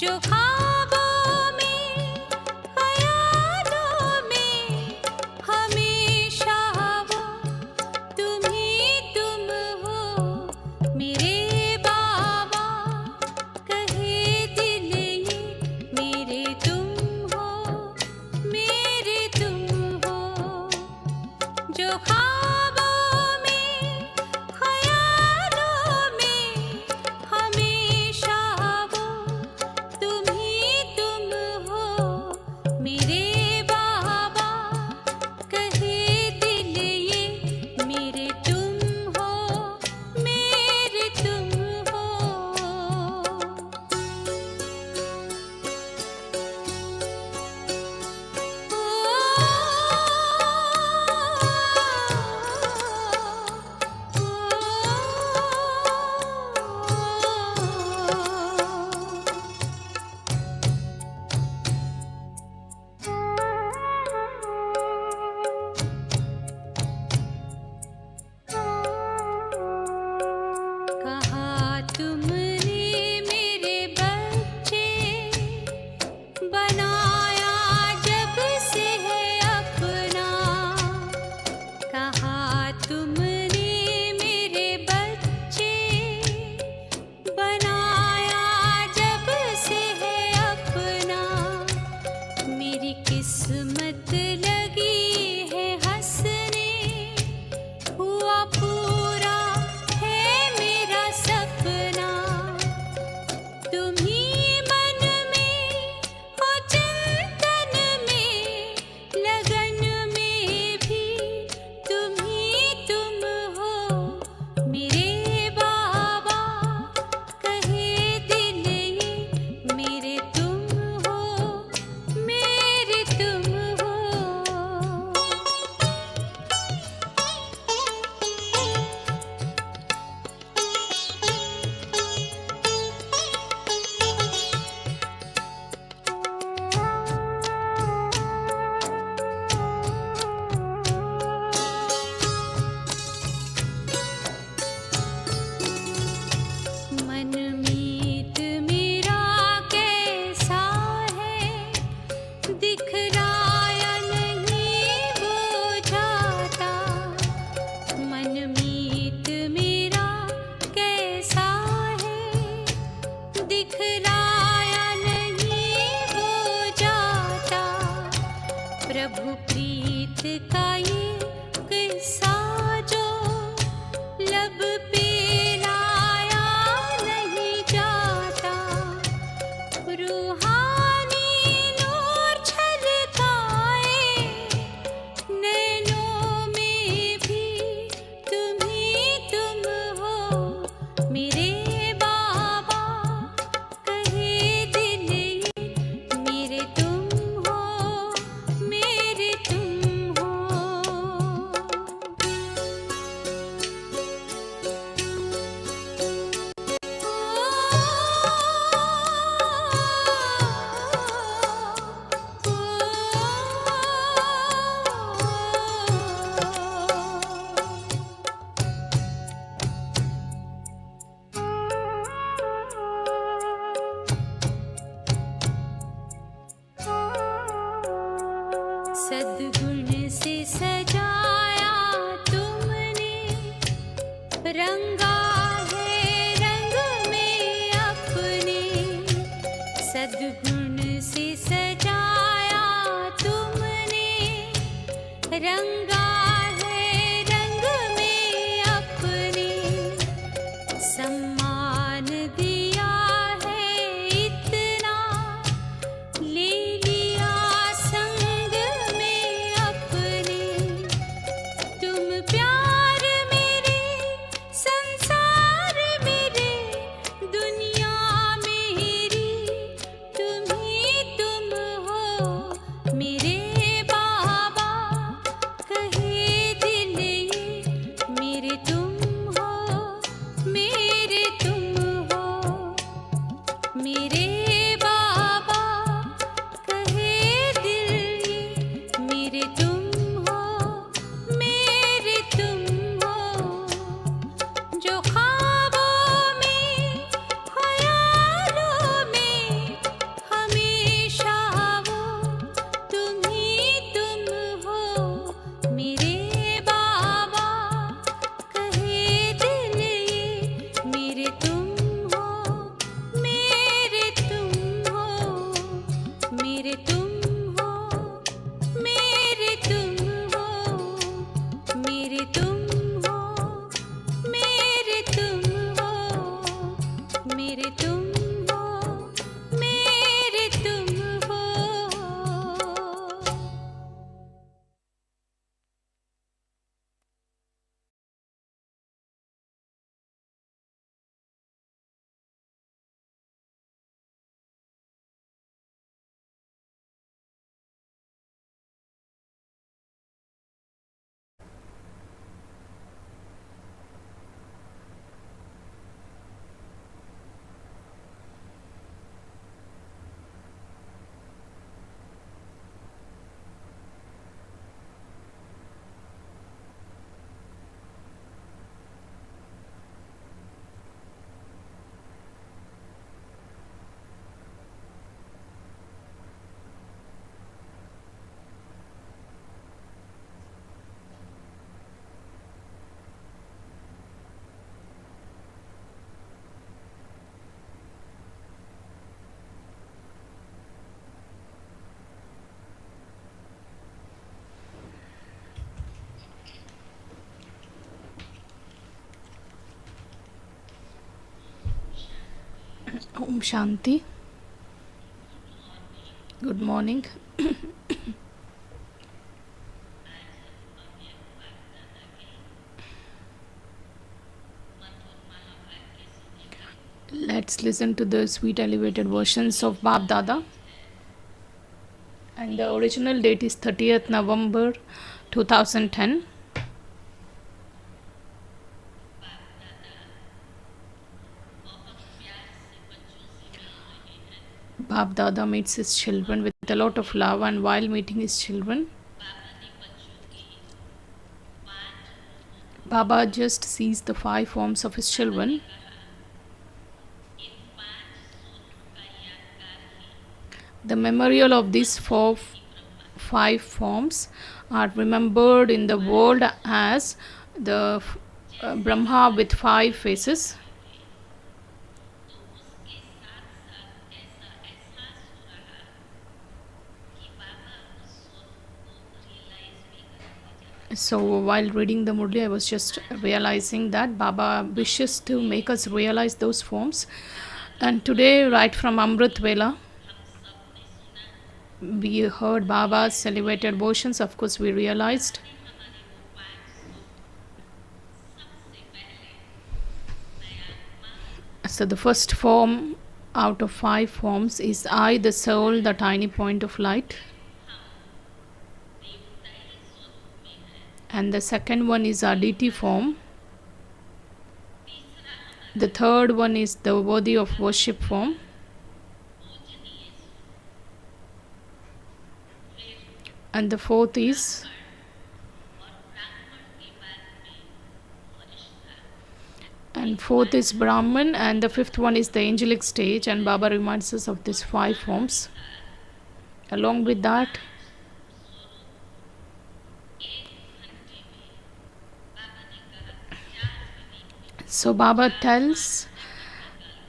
जो ख्वाबों में ख्यालों में हमेशा वो तुम ही तुम हो मेरे बाबा, कहे दिल ये मेरे तुम हो, मेरे तुम हो। जो ख्वाबों में ख्यालों में हमेशा वो तुम ही तुम हो मेरे बाबा, कहे दिल ये मेरे तुम हो, मेरे तुम हो। कहा तुमने मेरे बच्चे, बनाया जब से है अपना। कहा तुमने मेरे बच्चे, बनाया जब से है अपना। मेरी किस्मत लगी है हंसने, हुआ पूरा है मेरा सपना। तुम ही मन में हो, चिंतन में, लगन में भी तुम ही तुम हो मेरे बाबा, कहे दिल ये मेरे तुम हो, मेरे तुम हो। मनमीत मेरा कैसा है, दिखलाया नहीं वो जाता। मनमीत मेरा कैसा है, दिखलाया नहीं वो जाता। प्रभु प्रीत का ये किस्सा जो लब पे लाया नहीं जाता। रूहानी नूर छलकाए नैनों में भी तुम ही तुम हो मेरे बाबा, कहे दिल ये मेरे तुम हो, मेरे तुम हो। सद्गुण से सजाया तुमने, रंगा है रंग में अपने। सद्गुण से सजाया तुमने, रंगा है रंग में अपने। सम्मान दिया है इतना, ले लिया संग में अपने। तुम प्यार मेरे, संसार मेरे, दुनिया मेरी, तुम ही तुम हो मेरे बाबा, कहे तुम हो, मेरे तुम हो। Om Shanti. Good morning. Let's listen to the sweet elevated versions of Bab Dada. And the original date is 30th November 2010. Bab Dada meets his children with a lot of love, and while meeting his children, Baba just sees the 5 forms of his children. The memorial of these 5 forms are remembered in the world as the Brahma with 5 faces. So while reading the Murli, I was just realizing that Baba wishes to make us realize those forms. And today, right from Amrit Vela, we heard Baba's elevated versions. Of course, we realized so the first form out of 5 forms is I, the soul, the tiny point of light. And the second one is Aditi form. The third one is the worthy of worship form. And the fourth is Brahman, and the fifth one is the angelic stage. And Baba reminds us of these 5 forms. Along with that, so Baba tells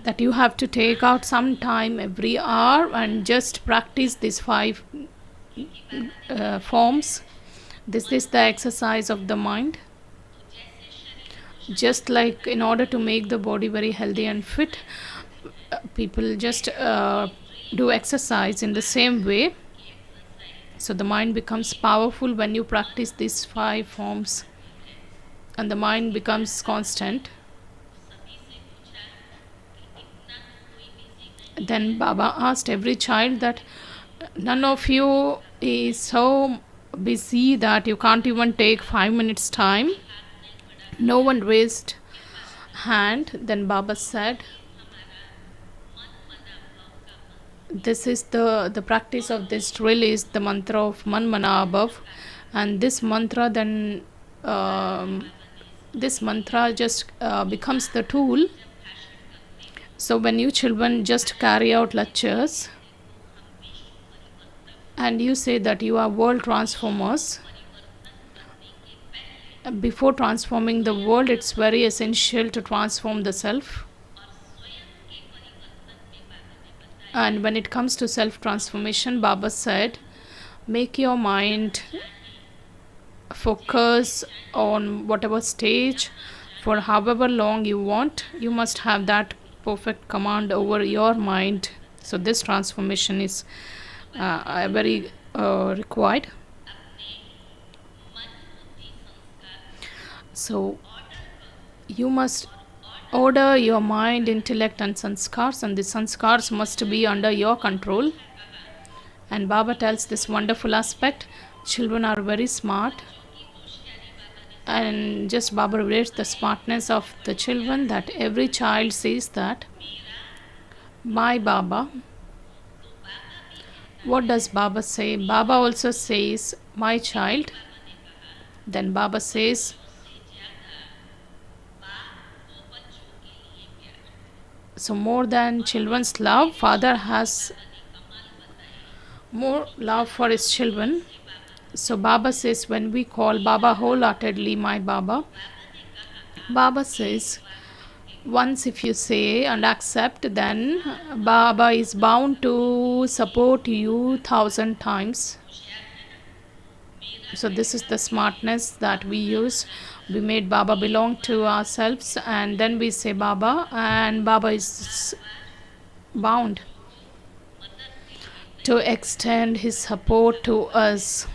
that you have to take out some time every hour and just practice these 5 forms. This is the exercise of the mind. Just like in order to make the body very healthy and fit, people just do exercise in the same way. So the mind becomes powerful when you practice these 5 forms, and the mind becomes constant. Then Baba asked every child that none of you is so busy that you can't even take 5 minutes time. No one raised hand. Then Baba said, this is the practice of this drill is the mantra of Man Mana above, and this mantra then this mantra just becomes the tool. So when you children just carry out lectures and you say that you are world transformers, before transforming the world, it's very essential to transform the self. And when it comes to self-transformation, Baba said, make your mind focus on whatever stage for however long you want. You must have that perfect command over your mind. So this transformation is very required. So you must order your mind, intellect, and sanskars, and the sanskars must be under your control. And Baba tells this wonderful aspect: children are very smart, and just Baba relates the smartness of the children, that every child says that my Baba. What does Baba say? Baba also says my child. Then Baba says, so more than children's love, Father has more love for his children. So Baba says, when we call Baba wholeheartedly my Baba, Baba says, once if you say and accept, then Baba is bound to support you 1,000 times. So this is the smartness that we use. We made Baba belong to ourselves, and then we say Baba, and Baba is bound to extend his support to us.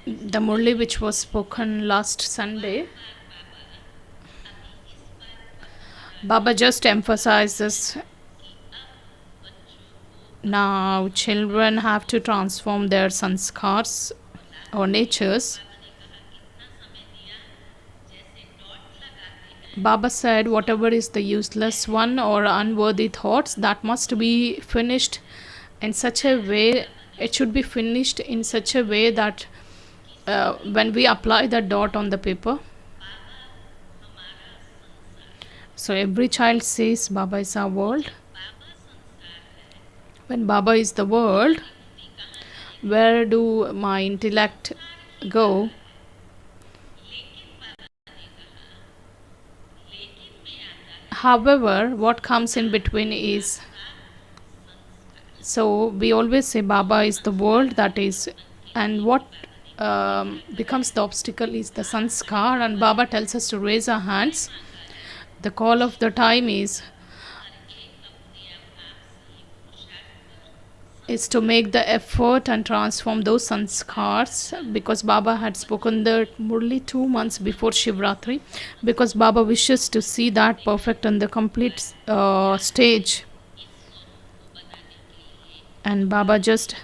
The Murli which was spoken last Sunday, Baba just emphasizes now children have to transform their sanskars or natures. Baba said whatever is the useless one or unworthy thoughts, that must be finished in such a way, it should be finished in such a way that when we apply the dot on the paper. So every child says Baba is our world. When Baba is the world, where do my intellect go? However, what comes in between is, so we always say Baba is the world, that is, and what becomes the obstacle is the sanskar, and Baba tells us to raise our hands. The call of the time is to make the effort and transform those sanskars, because Baba had spoken the Murli 2 months before Shivratri, because Baba wishes to see that perfect and the complete stage. And Baba just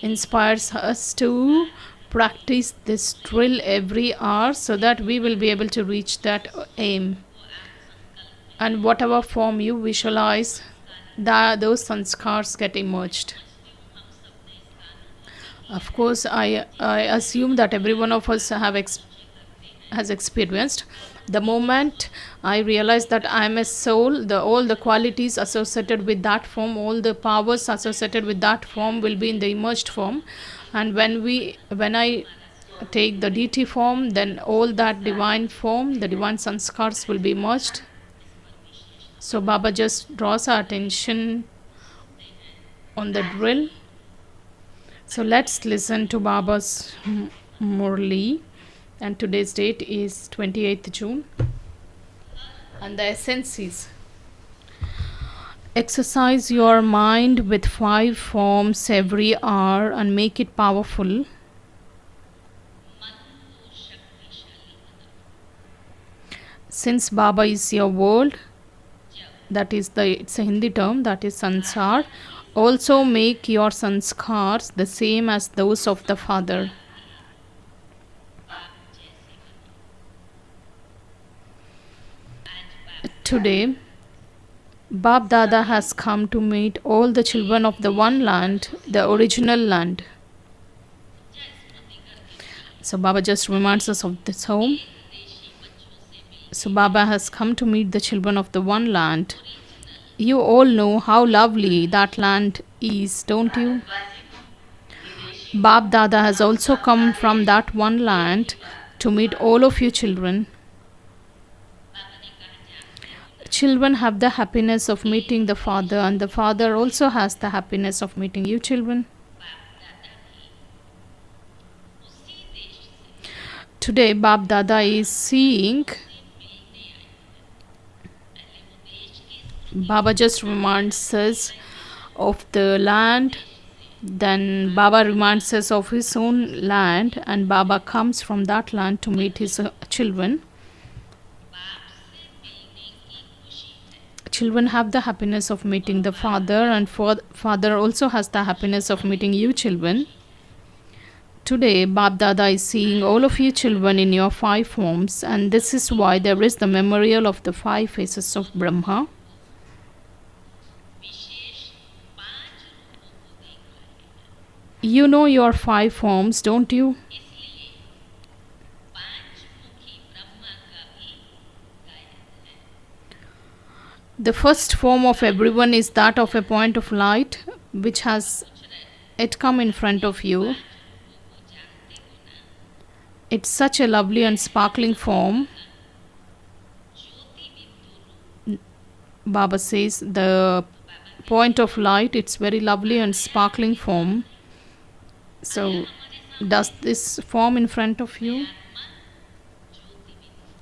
inspires us to practice this drill every hour so that we will be able to reach that aim. And whatever form you visualize, those sanskars get emerged. Of course, I assume that every one of us has experienced. The moment I realize that I am a soul, all the qualities associated with that form, all the powers associated with that form will be in the emerged form. And when I take the deity form, then all that divine form, the divine sanskars will be merged. So Baba just draws our attention on the drill. So let's listen to Baba's Murli, and today's date is 28th June. And the essence is, exercise your mind with 5 forms every hour and make it powerful. Since Baba is your world, that is it's a Hindi term, that is sansar, also make your sanskars the same as those of the Father. Today, Bab Dada has come to meet all the children of the one land, the original land. So Baba just reminds us of this home. So Baba has come to meet the children of the one land. You all know how lovely that land is, don't you? Bab Dada has also come from that one land to meet all of you children. Children have the happiness of meeting the Father, and the Father also has the happiness of meeting you children. Today, Bab Dada is seeing. Baba just reminds us of the land. Then Baba reminds us of his own land, and Baba comes from that land to meet his children. Children have the happiness of meeting the father, and father also has the happiness of meeting you children. Today, Bab Dada is seeing all of you children in your 5 forms, and this is why there is the memorial of the 5 faces of Brahma. You know your 5 forms, don't you? The first form of everyone is that of a point of light, which has it come in front of you. It's such a lovely and sparkling form. Baba says the point of light, it's very lovely and sparkling form. So does this form in front of you?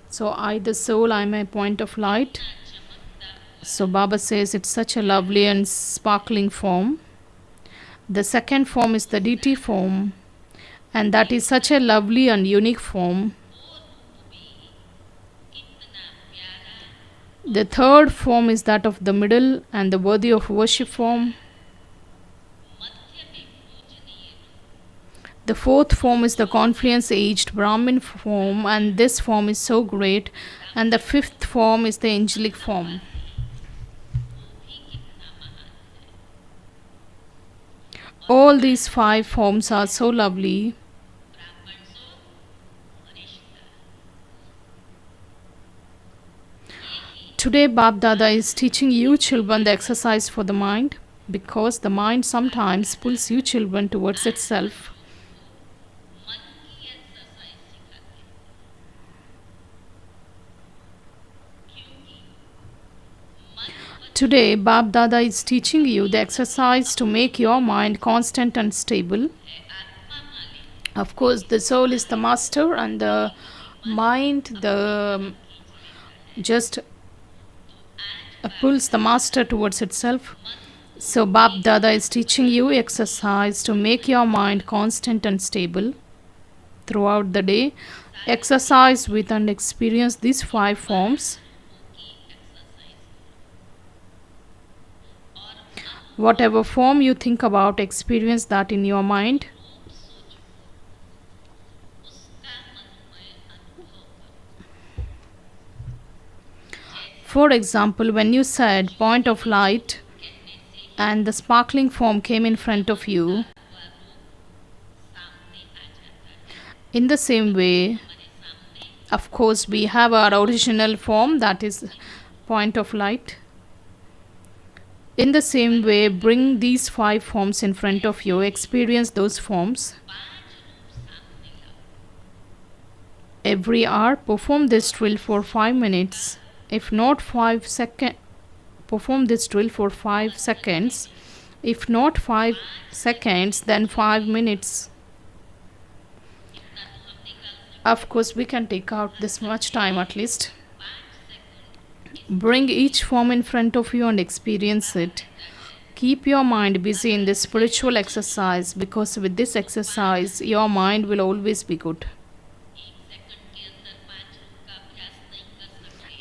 So I, the soul, I'm a point of light. So Baba says it's such a lovely and sparkling form. The second form is the deity form, and that is such a lovely and unique form. The third form is that of the middle and the worthy of worship form. The fourth form is the confluence aged Brahmin form, and this form is so great. And the fifth form is the angelic form. All these 5 forms are so lovely. Today, Bab Dada is teaching you children the exercise for the mind, because the mind sometimes pulls you children towards itself. Today, Bab Dada is teaching you the exercise to make your mind constant and stable. Of course, the soul is the master, and the mind just pulls the master towards itself. So Bab Dada is teaching you exercise to make your mind constant and stable throughout the day. Exercise with and experience these 5 forms. Whatever form you think about, experience that in your mind. For example, when you said point of light and the sparkling form came in front of you, in the same way, of course, we have our original form, that is point of light. In the same way, bring these 5 forms in front of you, experience those forms. Every hour, perform this drill for 5 minutes. If not 5 seconds, perform this drill for 5 seconds. If not 5 seconds, then 5 minutes. Of course, we can take out this much time at least. Bring each form in front of you and experience it. Keep your mind busy in this spiritual exercise, because with this exercise, your mind will always be good.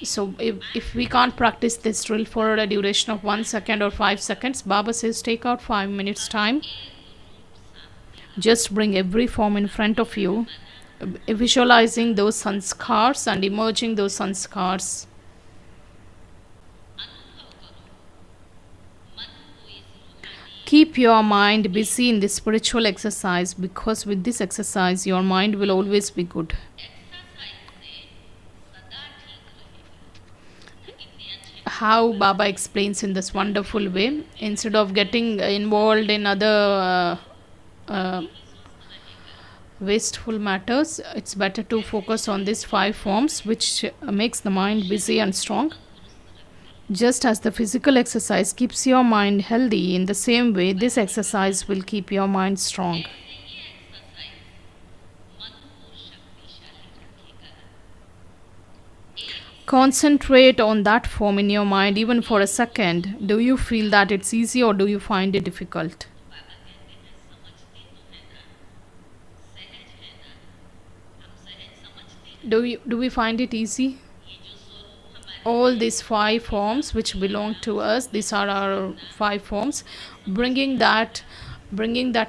So if we can't practice this drill for a duration of 1 second or 5 seconds, Baba says take out 5 minutes time. Just bring every form in front of you, visualizing those sanskars and emerging those sanskars. Keep your mind busy in this spiritual exercise, because with this exercise your mind will always be good. How Baba explains in this wonderful way, instead of getting involved in other wasteful matters, it's better to focus on these 5 forms, which makes the mind busy and strong. Just as the physical exercise keeps your mind healthy, in the same way this exercise will keep your mind strong. Concentrate on that form in your mind even for a second. Do you feel that it's easy or do you find it difficult? Do we find it easy? All these five forms which belong to us, these are our five forms. Bringing that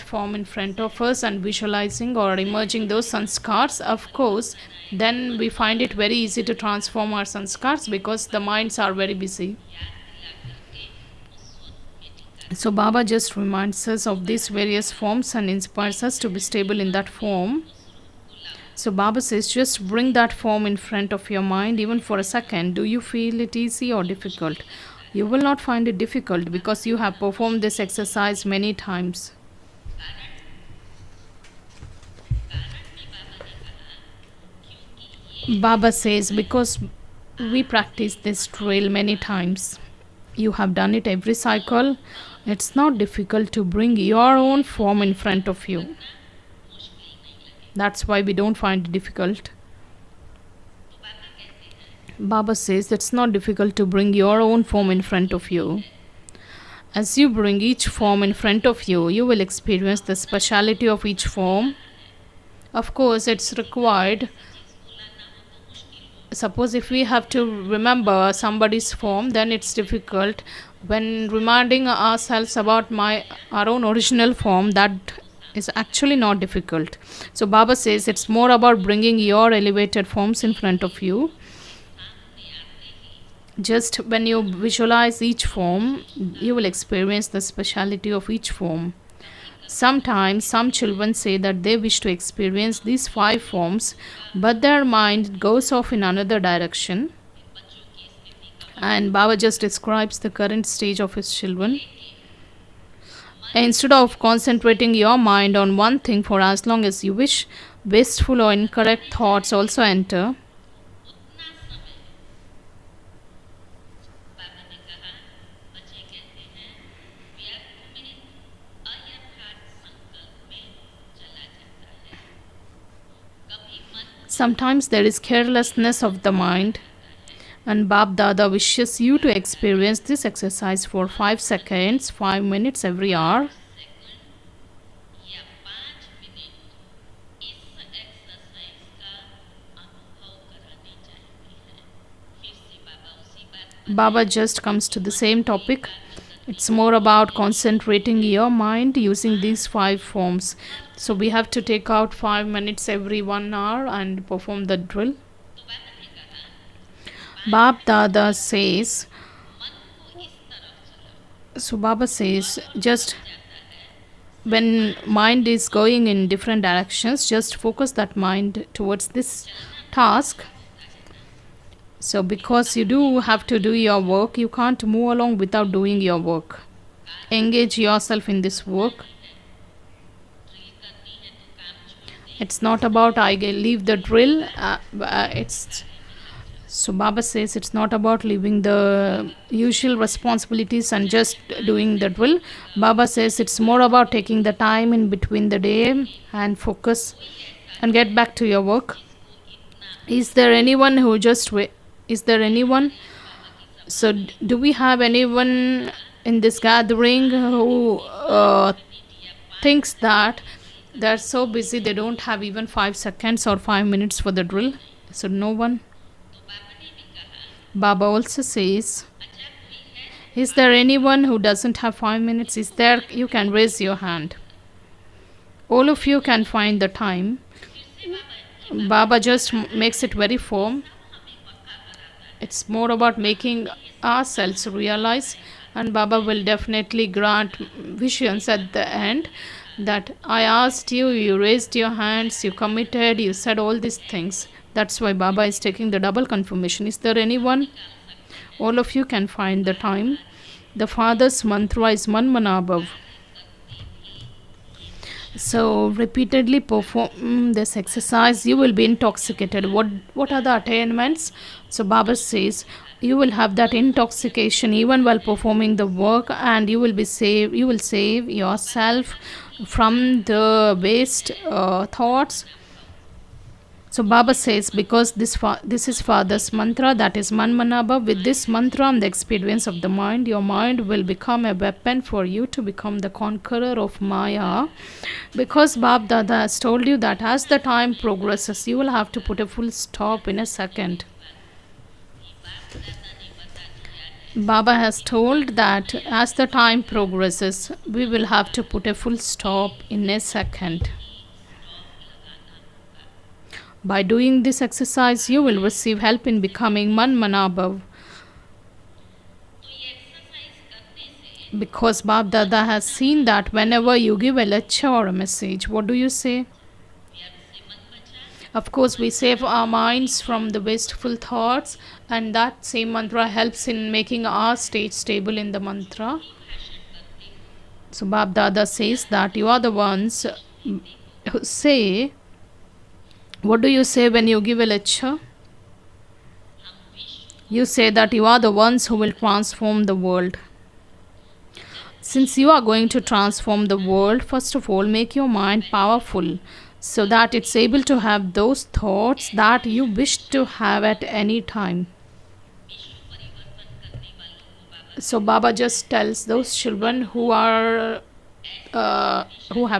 form in front of us and visualizing or emerging those sanskars, of course, then we find it very easy to transform our sanskars because the minds are very busy. So Baba just reminds us of these various forms and inspires us to be stable in that form. So Baba says, just bring that form in front of your mind even for a second. Do you feel it easy or difficult? You will not find it difficult because you have performed this exercise many times. Baba says, because we practice this drill many times. You have done it every cycle. It's not difficult to bring your own form in front of you. That's why we don't find it difficult. Baba says it's not difficult to bring your own form in front of you. As you bring each form in front of you, you will experience the speciality of each form. Of course, it's required. Suppose if we have to remember somebody's form, then it's difficult. When reminding ourselves about our own original form, that is actually not difficult. So Baba says it's more about bringing your elevated forms in front of you. Just when you visualize each form, you will experience the speciality of each form. Sometimes some children say that they wish to experience these five forms, but their mind goes off in another direction. And Baba just describes the current stage of his children. Instead of concentrating your mind on one thing for as long as you wish, wasteful or incorrect thoughts also enter. Sometimes there is carelessness of the mind, and Bab Dada wishes you to experience this exercise for 5 seconds, 5 minutes every hour. Baba just comes to the same topic. It's more about concentrating your mind using these 5 forms. So we have to take out 5 minutes every 1 hour and perform the drill. Bab Dada says, so Baba says, just when mind is going in different directions, just focus that mind towards this task. So because you do have to do your work, you can't move along without doing your work. Engage yourself in this work. It's not about I leave the drill. So Baba says it's not about leaving the usual responsibilities and just doing the drill. Baba says it's more about taking the time in between the day and focus and get back to your work. Is there anyone who just is there anyone? So do we have anyone in this gathering who thinks that they're so busy they don't have even 5 seconds or 5 minutes for the drill? So no one. Baba also says, is there anyone who doesn't have 5 minutes? Is there? You can raise your hand. All of you can find the time. Baba just makes it very firm. It's more about making ourselves realize, and Baba will definitely grant visions at the end that I asked you, you raised your hands, you committed, you said all these things. That's why Baba is taking the double confirmation. Is there anyone? All of you can find the time. The Father's mantra is Manmanabhav. So repeatedly perform this exercise, you will be intoxicated. What are the attainments? So Baba says you will have that intoxication even while performing the work, and you will be saved. You will save yourself from the waste thoughts. So Baba says, because this is Father's mantra, that is Manmanaba. With this mantra and the experience of the mind, your mind will become a weapon for you to become the conqueror of Maya. Because Bab Dada has told you that as the time progresses, you will have to put a full stop in a second. Baba has told that as the time progresses, we will have to put a full stop in a second. By doing this exercise, you will receive help in becoming Manmanabhav. Because Bab Dada has seen that whenever you give a lecture or a message, what do you say? Of course, we save our minds from the wasteful thoughts, and that same mantra helps in making our state stable in the mantra. So Bab Dada says that you are the ones who say, what do you say when you give a lecture? You say that you are the ones who will transform the world. Since you are going to transform the world, first of all, make your mind powerful so that it's able to have those thoughts that you wish to have at any time. So Baba just tells those children who have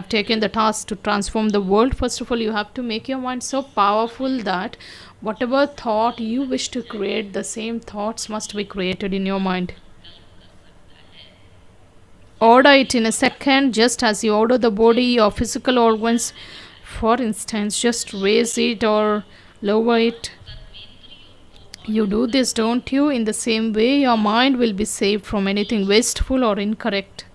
taken the task to transform the world, first of all, you have to make your mind so powerful that whatever thought you wish to create, the same thoughts must be created in your mind. Order it in a second, just as you order the body or physical organs. For instance, just raise it or lower it. You do this, don't you? In the same way, your mind will be saved from anything wasteful or incorrect.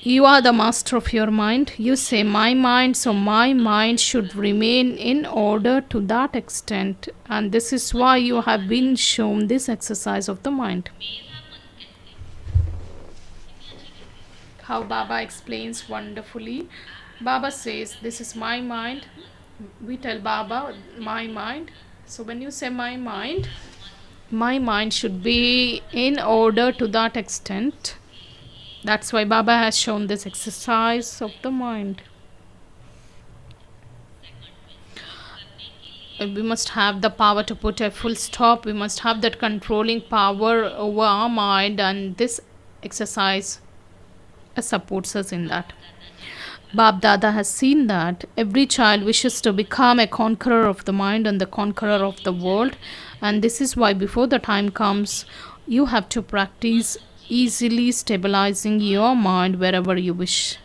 You are the master of your mind. You say, my mind, so my mind should remain in order to that extent. And this is why you have been shown this exercise of the mind. How Baba explains wonderfully. Baba says, this is my mind. We tell Baba, my mind. So when you say my mind should be in order to that extent. That's why Baba has shown this exercise of the mind. We must have the power to put a full stop. We must have that controlling power over our mind, and this exercise supports us in that. Bab Dada has seen that every child wishes to become a conqueror of the mind and the conqueror of the world, and this is why before the time comes, you have to practice easily stabilizing your mind wherever you wish.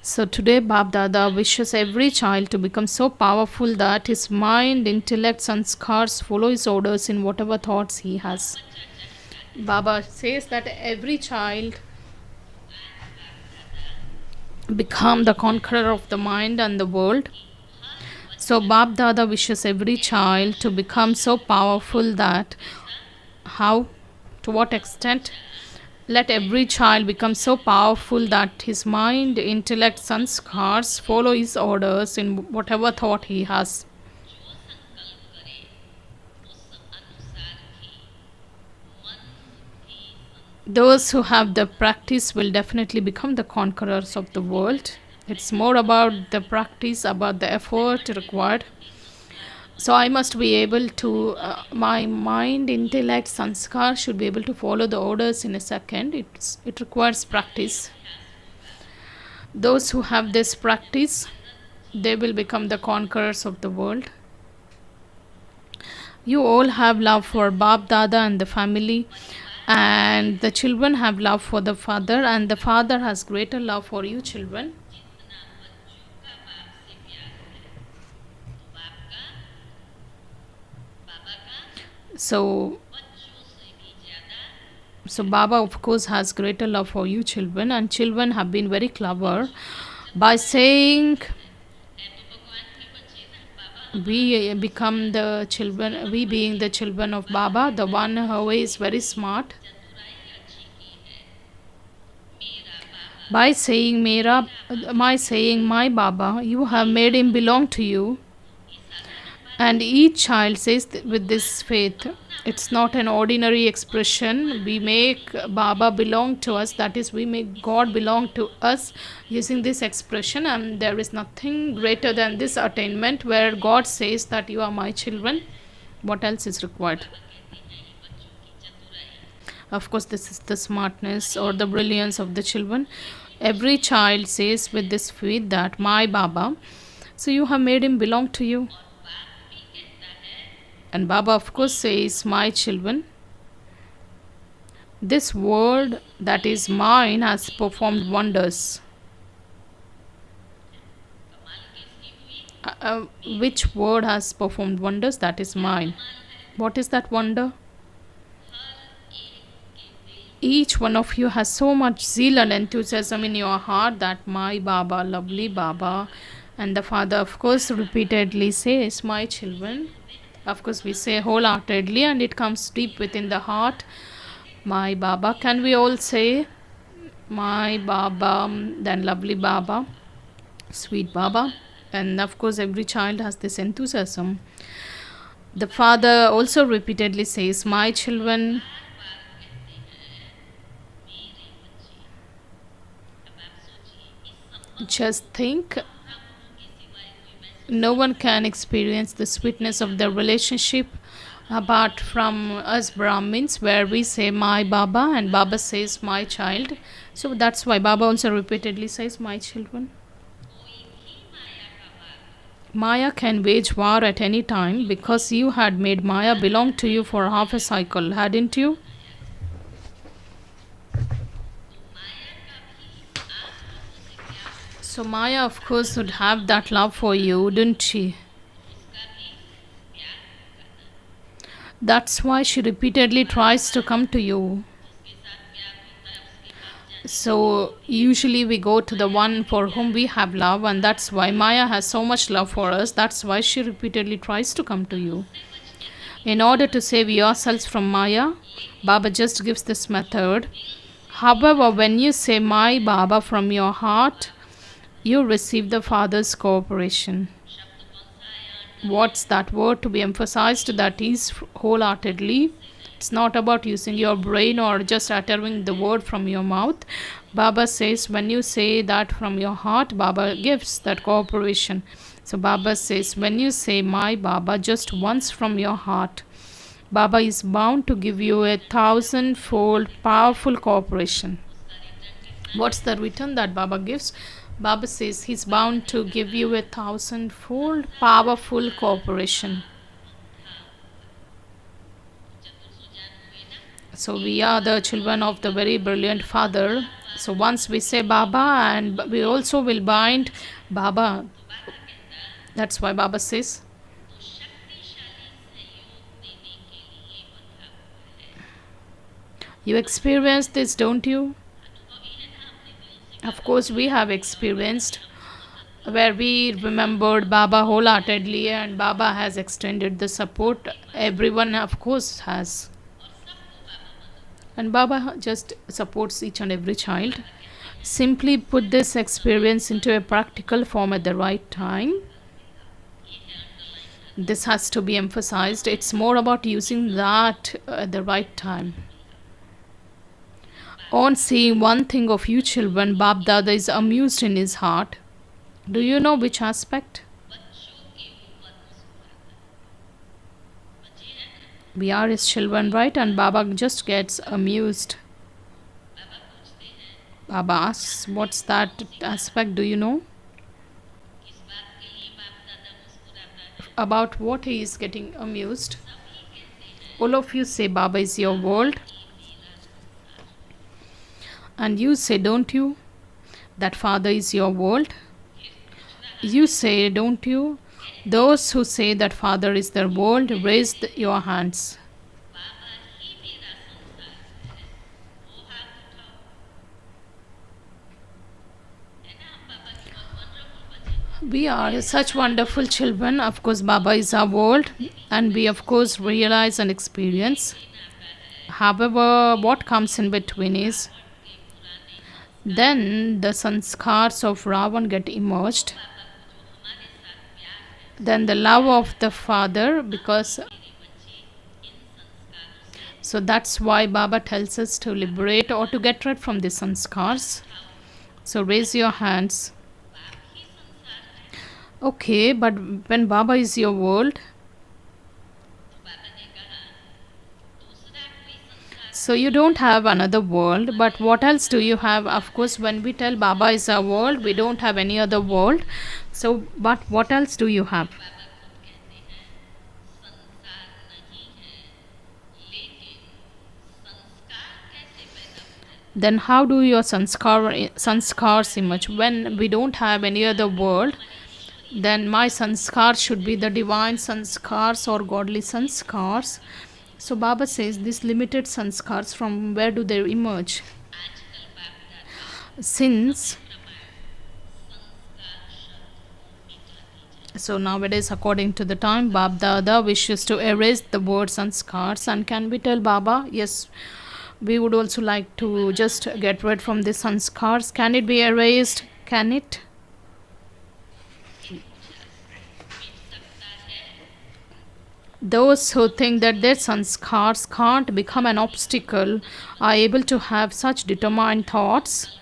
So today Bab Dada wishes every child to become so powerful that his mind, intellect, sanskars follow his orders in whatever thoughts he has. Baba says that every child become the conqueror of the mind and the world. So Bab Dada wishes every child to become so powerful that how, to what extent? Let every child become so powerful that his mind, intellect, sanskars follow his orders in whatever thought he has. Those who have the practice will definitely become the conquerors of the world. It's more about the practice, about the effort required. So I must be able to, my mind, intellect, sanskar should be able to follow the orders in a second. It requires practice. Those who have this practice, they will become the conquerors of the world. You all have love for Bab Dada and the family, and the children have love for the father, and the father has greater love for you children. So Baba of course has greater love for you children, and children have been very clever by saying we become the children, we being the children of Baba, the one who is very smart. By saying my Baba, you have made him belong to you. And each child says with this faith, it's not an ordinary expression. We make Baba belong to us, that is, we make God belong to us using this expression, and there is nothing greater than this attainment where God says that you are my children. What else is required? Of course, this is the smartness or the brilliance of the children. Every child says with this faith that my Baba, so you have made him belong to you. And Baba, of course, says, my children, this word that is mine has performed wonders. Which word has performed wonders? That is mine. What is that wonder? Each one of you has so much zeal and enthusiasm in your heart that my Baba, lovely Baba. And the Father, of course, repeatedly says, my children. Of course, we say wholeheartedly, and it comes deep within the heart. My Baba. Can we all say, my Baba, then lovely Baba, sweet Baba? And of course, every child has this enthusiasm. The Father also repeatedly says, my children. Just think, no one can experience the sweetness of the relationship apart from us Brahmins, where we say my Baba and Baba says my child. So that's why Baba also repeatedly says my children. Maya can wage war at any time because you had made Maya belong to you for half a cycle, hadn't you? So Maya, of course, would have that love for you, wouldn't she? That's why she repeatedly tries to come to you. So usually we go to the one for whom we have love, and that's why Maya has so much love for us. That's why she repeatedly tries to come to you. In order to save yourselves from Maya, Baba just gives this method. However, when you say my Baba from your heart, you receive the Father's cooperation. What's that word to be emphasized? That is wholeheartedly. It's not about using your brain or just uttering the word from your mouth. Baba says when you say that from your heart, Baba gives that cooperation. So Baba says when you say my Baba just once from your heart, Baba is bound to give you 1,000-fold powerful cooperation. What's the return that Baba gives? Baba says he's bound to give you 1,000-fold powerful cooperation. So we are the children of the very brilliant Father. So once we say Baba, and we also will bind Baba. That's why Baba says, you experience this, don't you? Of course, we have experienced where we remembered Baba wholeheartedly, and Baba has extended the support. Everyone, of course, has. And Baba just supports each and every child. Simply put this experience into a practical form at the right time. This has to be emphasized. It's more about using that at the right time. On seeing one thing of you children, Bab Dada is amused in his heart. Do you know which aspect? We are his children, right? And Baba just gets amused. Baba asks, what's that aspect? Do you know? About what he is getting amused? All of you say Baba is your world. And you say, don't you, that Father is your world? You say, don't you? Those who say that Father is their world, raise your hands. We are such wonderful children. Of course, Baba is our world, and we of course realize and experience. However, what comes in between is, then the sanskars of Ravan get emerged. then the love of the father, because so that's why Baba tells us to liberate or to get rid from the sanskars. So raise your hands. Okay, but when Baba is your world, so you don't have another world, but what else do you have? Of course, when we tell Baba is our world, we don't have any other world. So, but what else do you have? Then how do your sanskars emerge? When we don't have any other world, then my sanskar should be the divine sanskars or godly sanskars. So Baba says these limited sanskars, from where do they emerge? Since so nowadays, according to the time, Bab Dada wishes to erase the word sanskars. And can we tell Baba, yes, we would also like to just get rid from the sanskars? Can it be erased? Can it? Those who think that their sanskars can't become an obstacle are able to have such determined thoughts.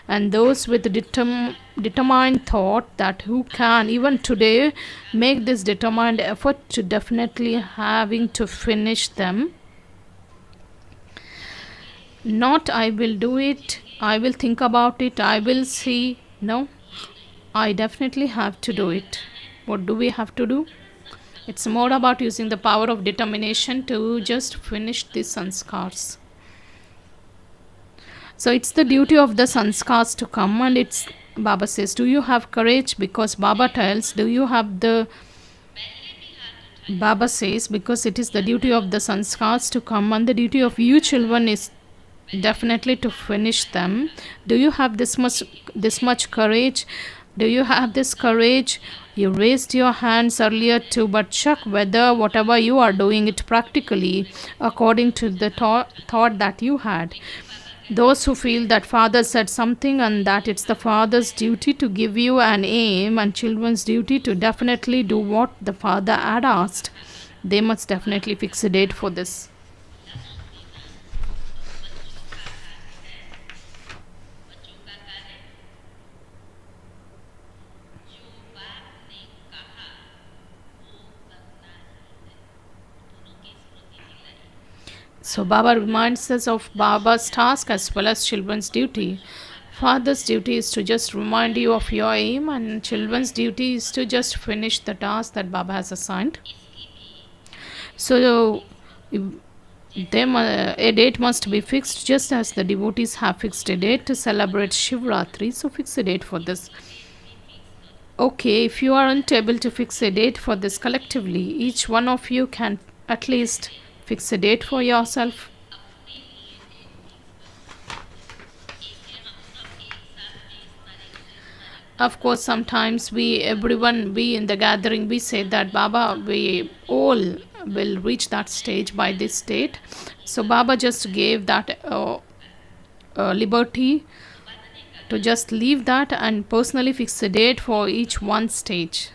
And those with determined thought, that who can even today make this determined effort to definitely having to finish them. Not I will do it, I will think about it, I will see. No, I definitely have to do it. What do we have to do? It's more about using the power of determination to just finish these sanskars. So it's the duty of the sanskars to come, and it's Baba says, do you have courage? Because Baba tells, do you have the Baba says, because it is the duty of the sanskars to come, and the duty of you children is definitely to finish them. Do you have this much courage? Do you have this courage? You raised your hands earlier too, but check whether whatever you are doing it practically according to the thought that you had. Those who feel that father said something and that it's the father's duty to give you an aim and children's duty to definitely do what the father had asked, they must definitely fix a date for this. So Baba reminds us of Baba's task as well as children's duty. Father's duty is to just remind you of your aim, and children's duty is to just finish the task that Baba has assigned. So a date must be fixed, just as the devotees have fixed a date to celebrate Shivratri. So fix a date for this. Okay, if you aren't able to fix a date for this collectively, each one of you can at least fix a date for yourself. Of course, sometimes we in the gathering, we say that Baba, we all will reach that stage by this date. So Baba just gave that liberty to just leave that and personally fix a date for each one stage.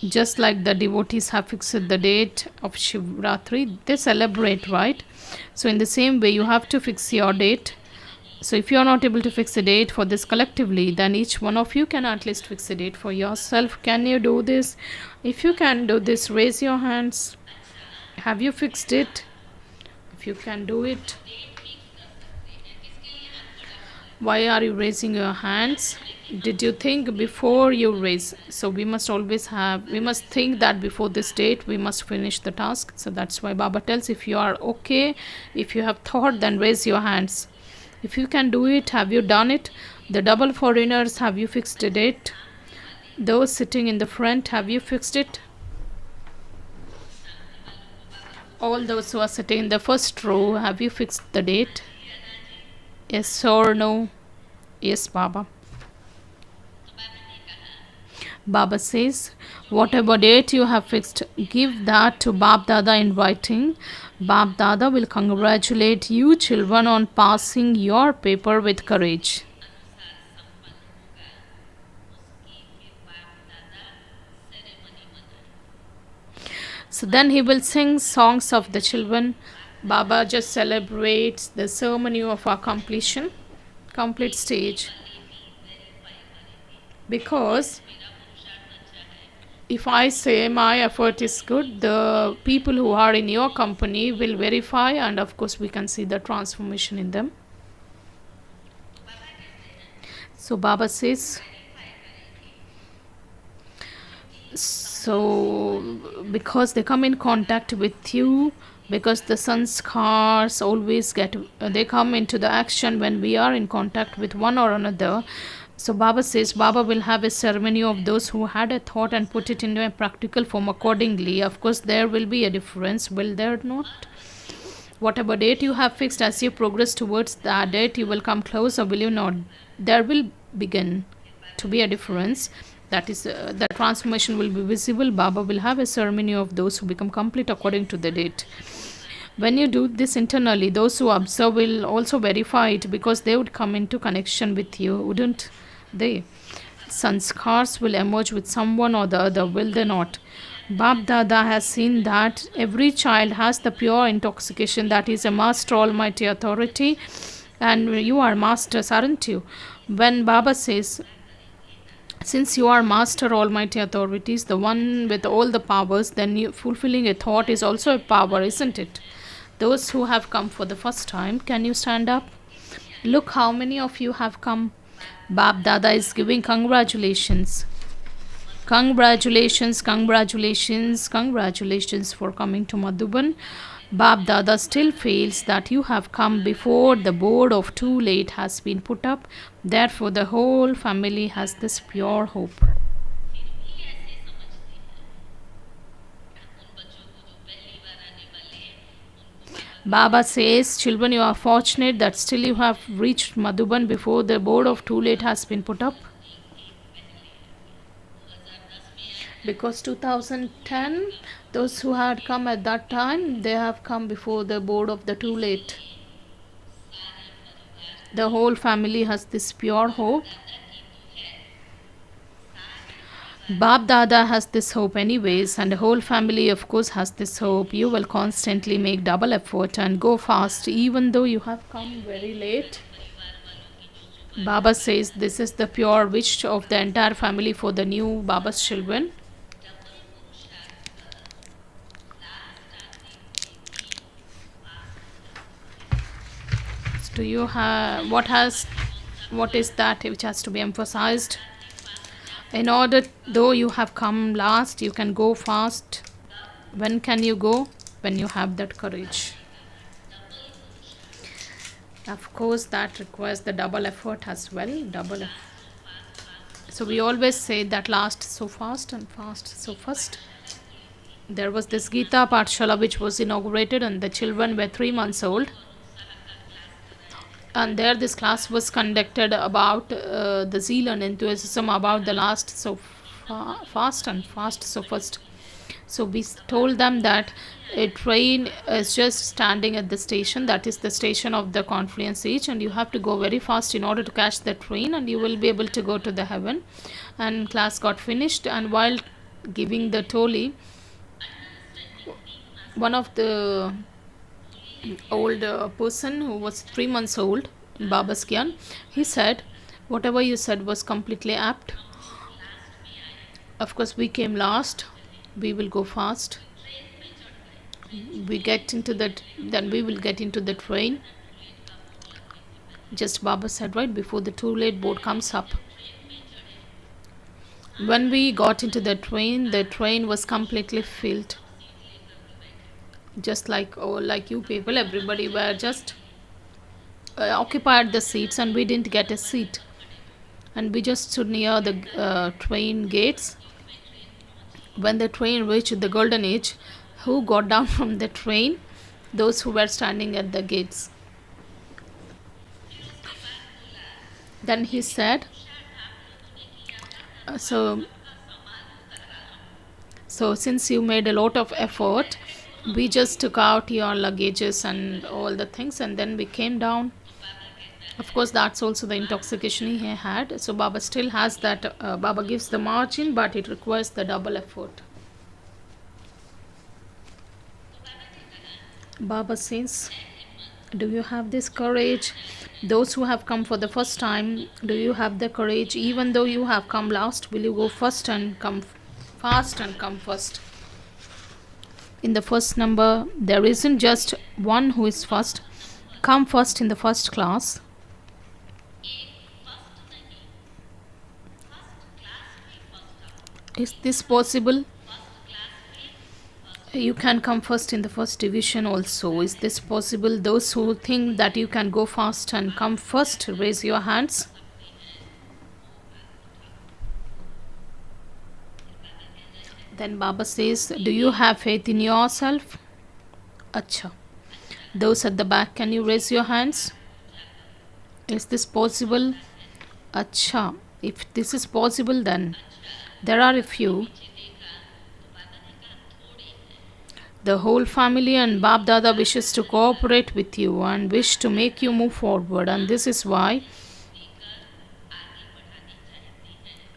Just like the devotees have fixed the date of Shivratri, they celebrate, right? So in the same way, you have to fix your date. So if you are not able to fix a date for this collectively, then each one of you can at least fix a date for yourself. Can you do this? If you can do this, raise your hands. Have you fixed it? If you can do it. Why are you raising your hands? Did you think before you raise? So we must think that before this date we must finish the task. So that's why Baba tells, if you are okay, if you have thought, then raise your hands. If you can do it, have you done it? The double foreigners, have you fixed a date? Those sitting in the front, have you fixed it? All those who are sitting in the first row, have you fixed the date? Yes or no? Yes, Baba. Baba says, whatever date you have fixed, give that to Bab Dada in writing. Bab Dada will congratulate you children on passing your paper with courage. So then he will sing songs of the children. Baba just celebrates the ceremony of our completion, complete stage. Because if I say my effort is good, the people who are in your company will verify, and of course we can see the transformation in them. So Baba says, so because they come in contact with you, because the sanskars always they come into the action when we are in contact with one or another. So Baba says Baba will have a ceremony of those who had a thought and put it into a practical form accordingly. Of course there will be a difference, will there not? Whatever date you have fixed, as you progress towards that date, you will come closer, will you not? There will begin to be a difference. That is, the transformation will be visible. Baba will have a ceremony of those who become complete according to the date. When you do this internally, those who observe will also verify it, because they would come into connection with you, wouldn't they? Sanskars will emerge with someone or the other, will they not? Bab Dada has seen that every child has the pure intoxication, that is a master almighty authority, and you are masters, aren't you? When Baba says, since you are master almighty authorities, the one with all the powers, then you, fulfilling a thought is also a power, isn't it? Those who have come for the first time, can you stand up? Look how many of you have come. Bab Dada is giving congratulations. Congratulations, congratulations, congratulations for coming to Madhuban. Bab Dada still feels that you have come before the board of too late has been put up. Therefore, the whole family has this pure hope. Baba says, children, you are fortunate that still you have reached Madhuban before the board of too late has been put up. Because 2010, those who had come at that time, they have come before the board of the too late. The whole family has this pure hope. Bab Dada has this hope anyways, and the whole family of course has this hope. You will constantly make double effort and go fast even though you have come very late. Baba says this is the pure wish of the entire family for the new Baba's children. Do you have what is that which has to be emphasized? In order, though you have come last, you can go fast. When can you go? When you have that courage. Of course, that requires the double effort as well. So we always say that last so fast and fast so fast. There was this Gita Pathshala which was inaugurated, and the children were 3 months old. And there this class was conducted about the zeal and enthusiasm about the last so fast and fast so fast. So we told them that a train is just standing at the station, that is the station of the confluence each, and you have to go very fast in order to catch the train, and you will be able to go to the heaven. And class got finished, and while giving the toli, one of the old person who was 3 months old in Baba's Gyan, he said, whatever you said was completely apt. Of course, we came last. We will go fast. We get into that, then we will get into the train. Just Baba said right before the too late board comes up. When we got into the train was completely filled. Just like you people, everybody were just occupied the seats, and we didn't get a seat, and we just stood near the train gates. When the train reached the golden age, who got down from the train? Those who were standing at the gates. Then he said, so since you made a lot of effort, we just took out your luggages and all the things, and then we came down. Of course, that's also the intoxication he had. So Baba still has that. Baba gives the margin, but it requires the double effort. Baba says, do you have this courage? Those who have come for the first time, do you have the courage? Even though you have come last, will you go first and come fast and come first? In the first number, there isn't just one who is first. Come first in the first class. Is this possible? You can come first in the first division also. Is this possible? Those who think that you can go fast and come first, raise your hands. Then Baba says, do you have faith in yourself? Acha. Those at the back, can you raise your hands? Is this possible? Acha. If this is possible, then there are a few. The whole family and Bab Dada wishes to cooperate with you and wish to make you move forward, and this is why.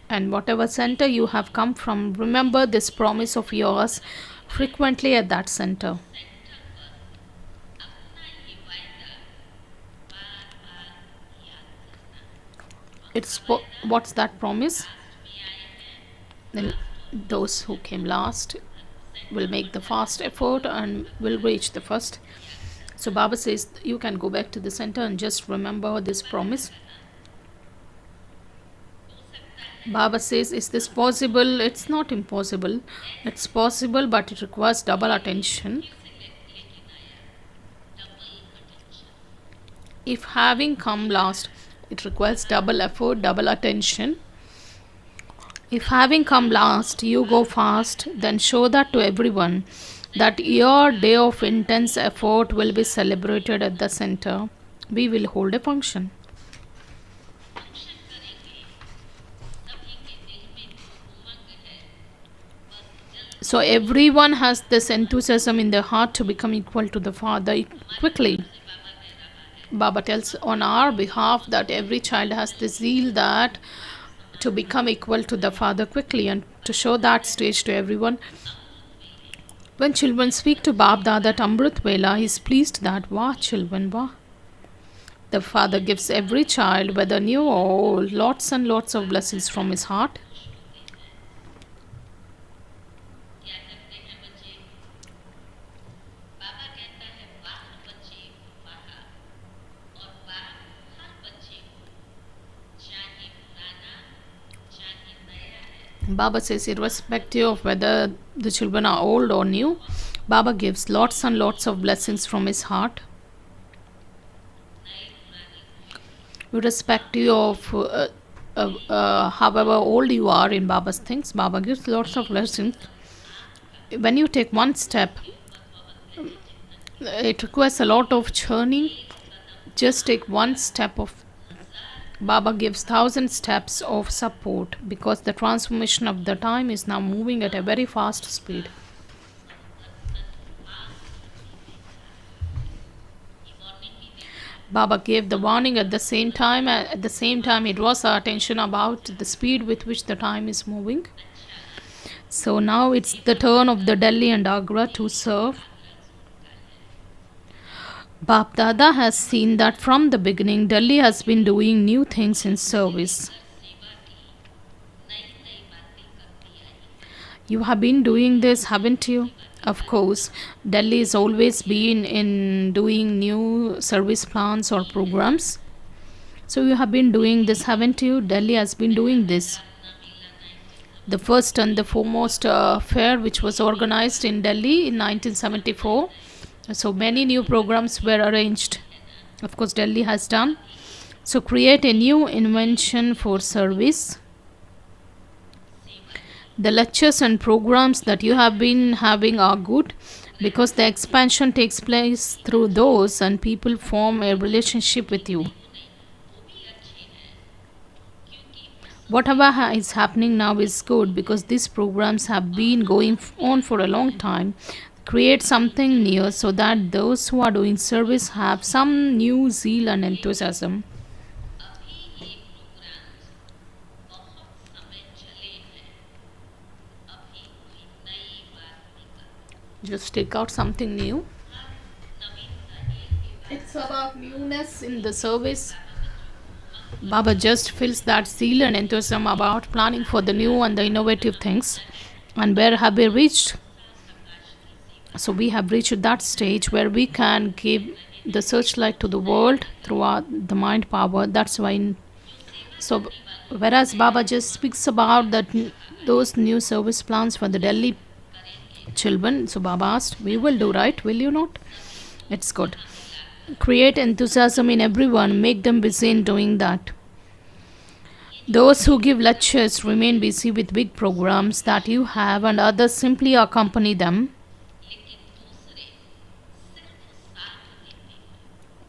And whatever center you have come from, remember this promise of yours frequently at that center. What's that promise? Then those who came last will make the fast effort and will reach the first. So Baba says you can go back to the center and just remember this promise. Baba says, is this possible? It's not impossible. It's possible, but it requires double attention. If having come last, it requires double effort, double attention. If having come last, you go fast, then show that to everyone that your day of intense effort will be celebrated at the center. We will hold a function. So everyone has this enthusiasm in their heart to become equal to the Father quickly. Baba tells on our behalf that every child has the zeal that to become equal to the Father quickly, and to show that stage to everyone. When children speak to Bab Dada at Amrit Vela, he is pleased that, wah children, wah. The Father gives every child, whether new or old, lots and lots of blessings from his heart. Baba says, irrespective of whether the children are old or new, Baba gives lots and lots of blessings from his heart. Irrespective of however old you are in Baba's things, Baba gives lots of blessings. When you take one step, it requires a lot of churning. Just take one step of Baba gives 1,000 steps of support, because the transformation of the time is now moving at a very fast speed. Baba gave the warning at the same time. At the same time, it was our attention about the speed with which the time is moving. So now it's the turn of the Delhi and Agra to serve. Bab Dada has seen that from the beginning, Delhi has been doing new things in service. You have been doing this, haven't you? Of course, Delhi has always been in doing new service plans or programs. So you have been doing this, haven't you? Delhi has been doing this. The first and the foremost fair which was organized in Delhi in 1974. So many new programs were arranged. Of course, Delhi has done. So create a new invention for service. The lectures and programs that you have been having are good, because the expansion takes place through those and people form a relationship with you. Whatever is happening now is good, because these programs have been going on for a long time. Create something new so that those who are doing service have some new zeal and enthusiasm. Just take out something new. it's about newness in the service. Baba just feels that zeal and enthusiasm about planning for the new and the innovative things. And where have we reached? So we have reached that stage where we can give the searchlight to the world throughout the mind power. That's why. So whereas Baba just speaks about those new service plans for the Delhi children. So Baba asked, "We will do, right? Will you not?" It's good. Create enthusiasm in everyone. Make them busy in doing that. Those who give lectures remain busy with big programs that you have, and others simply accompany them.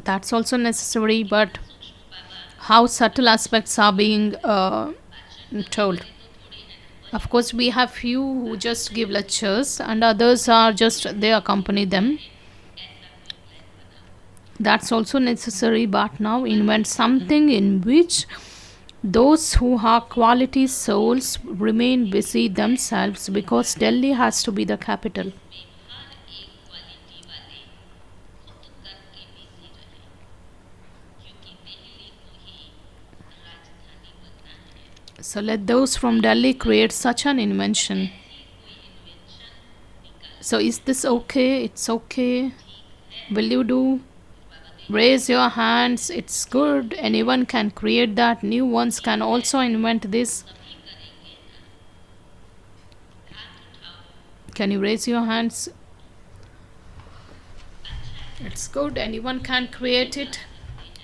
That's also necessary, but how subtle aspects are being told. Of course, we have few who just give lectures, and others are just they accompany them. That's also necessary, but now invent something in which those who are quality souls remain busy themselves, because Delhi has to be the capital. So let those from Delhi create such an invention. So is this okay? It's okay. Will you do? Raise your hands. It's good. Anyone can create that. New ones can also invent this. Can you raise your hands? It's good. Anyone can create it.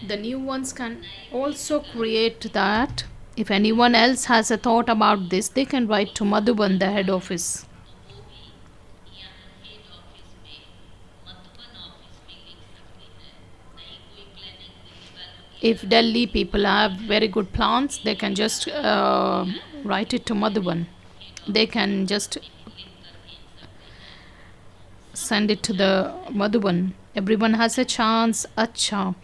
The new ones can also create that. If anyone else has a thought about this, they can write to Madhuban, the head office. If Delhi people have very good plans, they can just write it to Madhuban. They can just send it to the Madhuban. Everyone has a chance. Acha.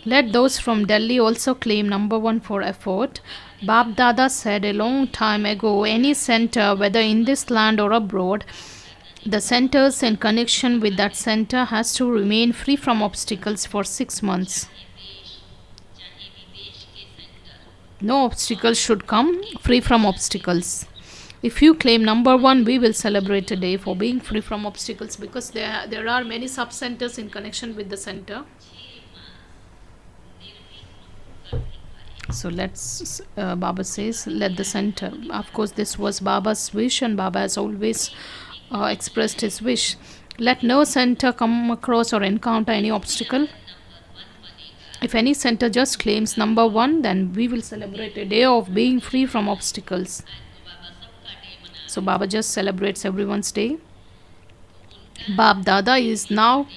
Let those from Delhi also claim number one for effort. Bab Dada said a long time ago, any center, whether in this land or abroad, the centers in connection with that center has to remain free from obstacles for 6 months. No obstacles should come, free from obstacles. If you claim number one, we will celebrate a day for being free from obstacles, because there are many sub centers in connection with the center. So Baba says, let the center. Of course, this was Baba's wish, and Baba has always expressed his wish. Let no center come across or encounter any obstacle. If any center just claims number one, then we will celebrate a day of being free from obstacles. So Baba just celebrates everyone's day. Bab Dada is now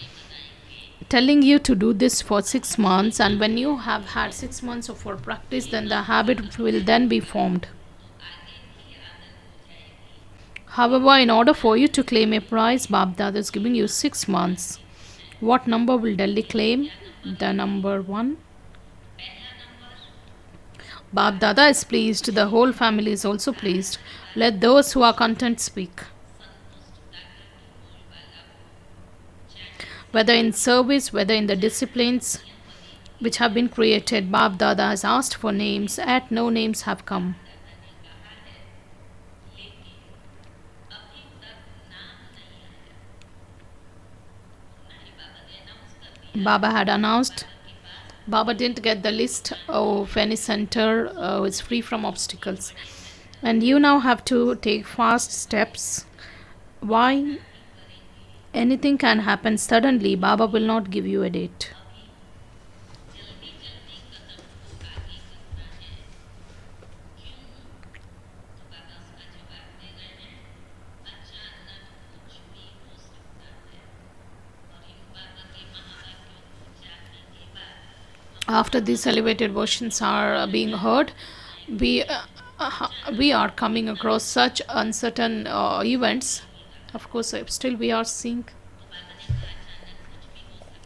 telling you to do this for 6 months, and when you have had 6 months of for practice, then the habit will then be formed. However, in order for you to claim a prize, Bab Dada is giving you 6 months. What number will Delhi claim? The number 1. Bab Dada is pleased. The whole family is also pleased. Let those who are content speak. Whether in service, whether in the disciplines which have been created, Bab Dada has asked for names, yet no names have come. Baba had announced. Baba didn't get the list of any center is free from obstacles. And you now have to take fast steps. Why? Anything can happen suddenly. Baba will not give you a date. After these elevated versions are being heard, we are coming across such uncertain events. Of course, still we are seeing.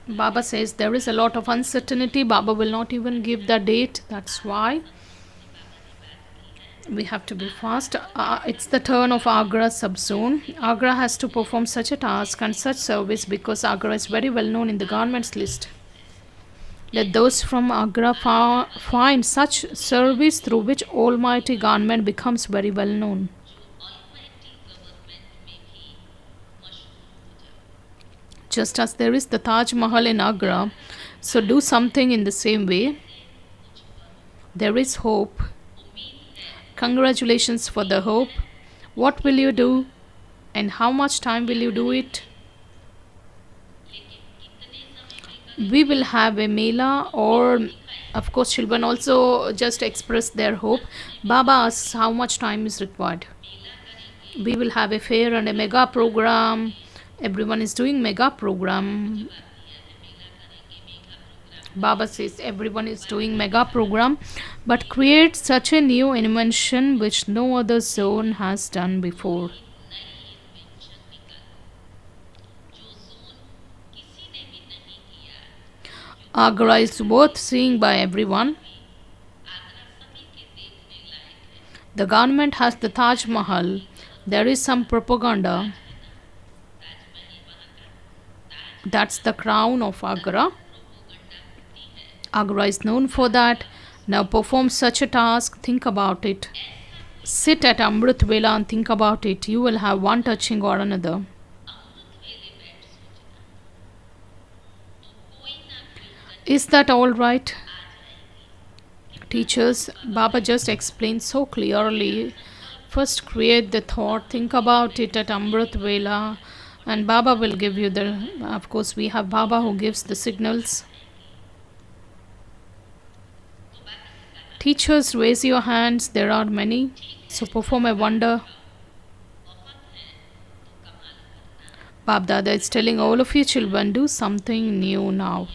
Baba says there is a lot of uncertainty. Baba will not even give the date. That's why we have to be fast. It's the turn of Agra subzone. Agra has to perform such a task and such service because Agra is very well known in the government's list. Let those from Agra find such service through which Almighty Government becomes very well known. Just as there is the Taj Mahal in Agra, so do something in the same way. There is hope. Congratulations for the hope. What will you do? And how much time will you do it? We will have a mela, or of course children also just express their hope. Baba asks how much time is required. We will have a fair and a mega program. Everyone is doing mega program. Baba says everyone is doing mega program, but create such a new invention which no other zone has done before. Agra is worth seeing by everyone. The government has the Taj Mahal. There is some propaganda. That's the crown of Agra. Agra is known for that. Now perform such a task. Think about it. Sit at Amrit Vela and think about it. You will have one touching or another. Is that all right? Teachers, Baba just explained so clearly. First create the thought, think about it at Amrit Vela, and Baba will give you the, of course we have Baba who gives the signals. Teachers, raise your hands, there are many, so perform a wonder. Bab Dada is telling all of you children, do something new now.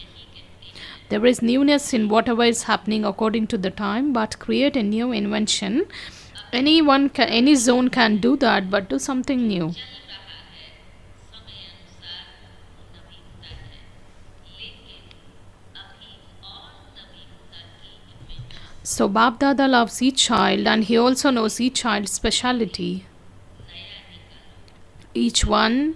There is newness in whatever is happening according to the time, but create a new invention. Any zone can do that, but do something new. So Bab Dada loves each child, and he also knows each child's speciality. Each one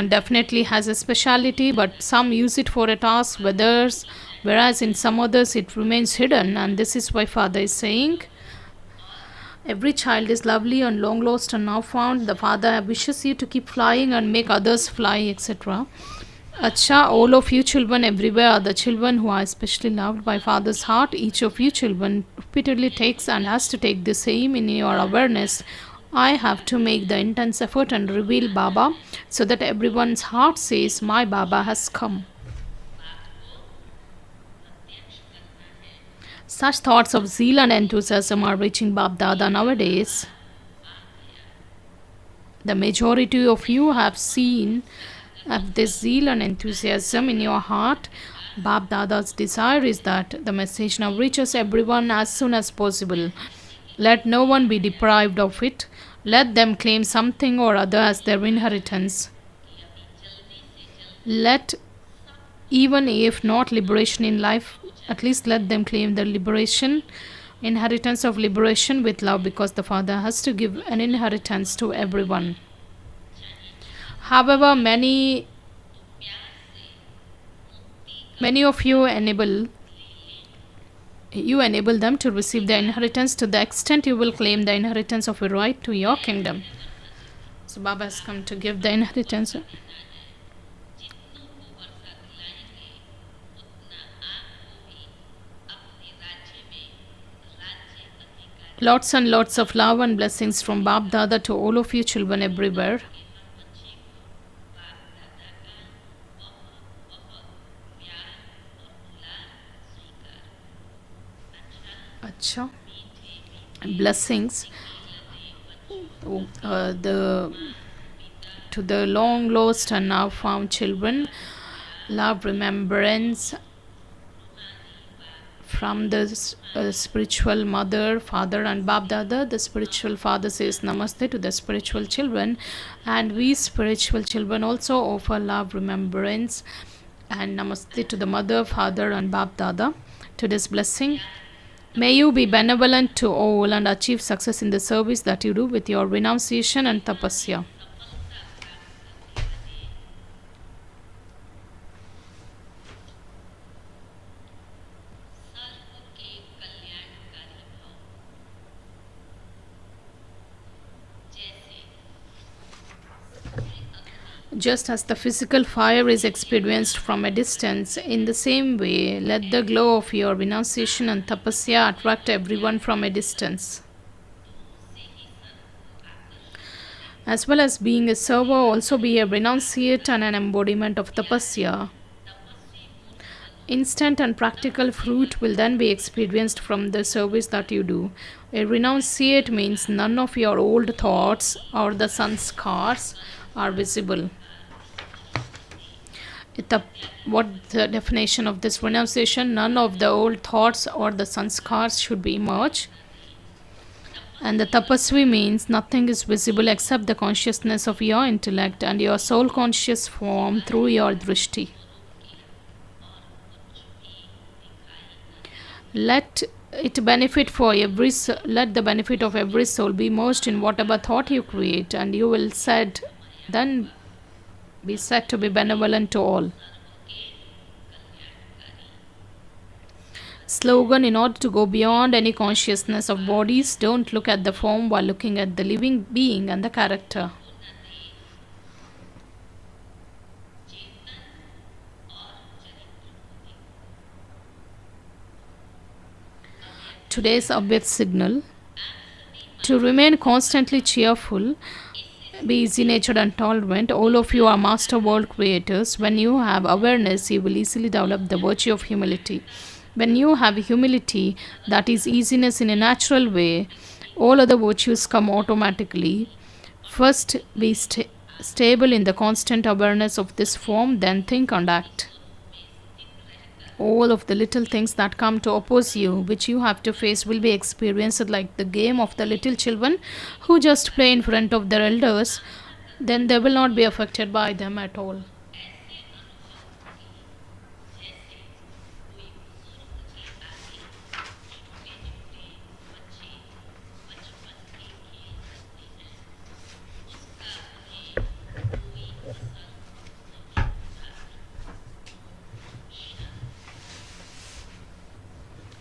definitely has a speciality, but some use it for a task, whereas in some others it remains hidden. And this is why Father is saying, every child is lovely and long lost and now found. The Father wishes you to keep flying and make others fly, etc. Acha, all of you children everywhere are the children who are especially loved by Father's heart. Each of you children repeatedly takes and has to take the same in your awareness. I have to make the intense effort and reveal Baba so that everyone's heart says, my Baba has come. Such thoughts of zeal and enthusiasm are reaching Bab Dada nowadays. The majority of you have this zeal and enthusiasm in your heart. Bab Dada's desire is that the message now reaches everyone as soon as possible. Let no one be deprived of it. Let them claim something or other as their inheritance. Let, even if not liberation in life, at least let them claim the liberation, inheritance of liberation with love, because the Father has to give an inheritance to everyone. However, many of you enable them to receive the inheritance to the extent you will claim the inheritance of a right to your kingdom. So Baba has come to give the inheritance. Lots and lots of love and blessings from Bab Dada to all of you children everywhere. Acha. Blessings to the long lost and now found children. Love, remembrance from the spiritual mother, father and Bab Dada. The spiritual father says namaste to the spiritual children, and we spiritual children also offer love, remembrance and namaste to the mother, father and Bab Dada to this blessing. May you be benevolent to all and achieve success in the service that you do with your renunciation and tapasya. Just as the physical fire is experienced from a distance, in the same way, let the glow of your renunciation and tapasya attract everyone from a distance. As well as being a server, also be a renunciate and an embodiment of tapasya. Instant and practical fruit will then be experienced from the service that you do. A renunciate means none of your old thoughts or the sanskars are visible. What the definition of this renunciation? None of the old thoughts or the sanskars should be emerged. And the tapasvi means nothing is visible except the consciousness of your intellect and your soul conscious form through your drishti. Let the benefit of every soul be merged in whatever thought you create, and you will then be said to be benevolent to all. Slogan: in order to go beyond any consciousness of bodies, don't look at the form while looking at the living being and the character. Today's Abhyat signal: to remain constantly cheerful, be easy natured and tolerant. All of you are master world creators. When you have awareness, you will easily develop the virtue of humility. When you have humility, that is easiness in a natural way, all other virtues come automatically. First, be stable in the constant awareness of this form, then think and act. All of the little things that come to oppose you, which you have to face, will be experienced like the game of the little children who just play in front of their elders. Then they will not be affected by them at all.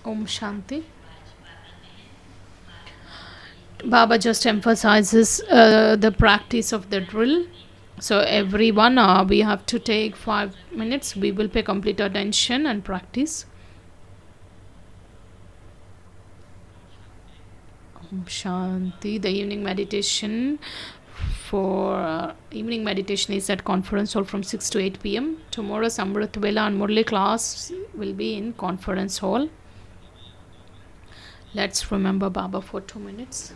Om Shanti. Baba just emphasizes the practice of the drill. So every 1 hour we have to take 5 minutes. We will pay complete attention and practice. Om Shanti. The evening meditation is at conference hall from 6 to 8 p.m. Tomorrow's Amrit Vela and Murli class will be in conference hall. Let's remember Baba for 2 minutes.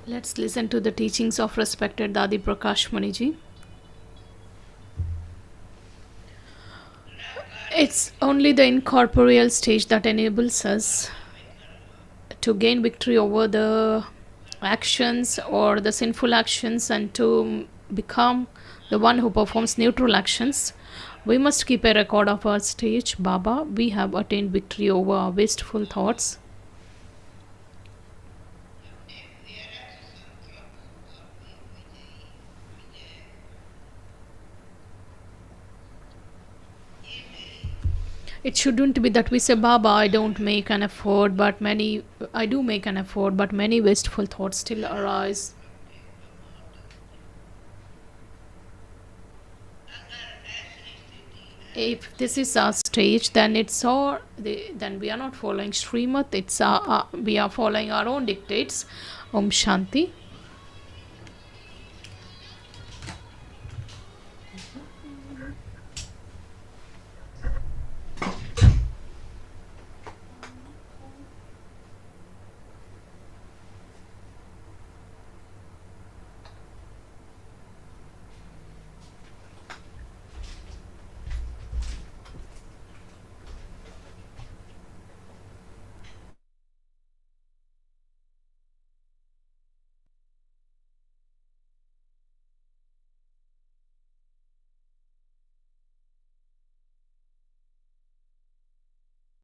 Let's listen to the teachings of respected Dadi Prakash Muniji. It's only the incorporeal stage that enables us to gain victory over the actions or the sinful actions and to become the one who performs neutral actions. We must keep a record of our stage. Baba, we have attained victory over our wasteful thoughts. It shouldn't be that we say, Baba, I don't make an effort, but I do make an effort, but many wasteful thoughts still arise. If this is our stage, then then we are not following Srimad. We are following our own dictates. Om Shanti.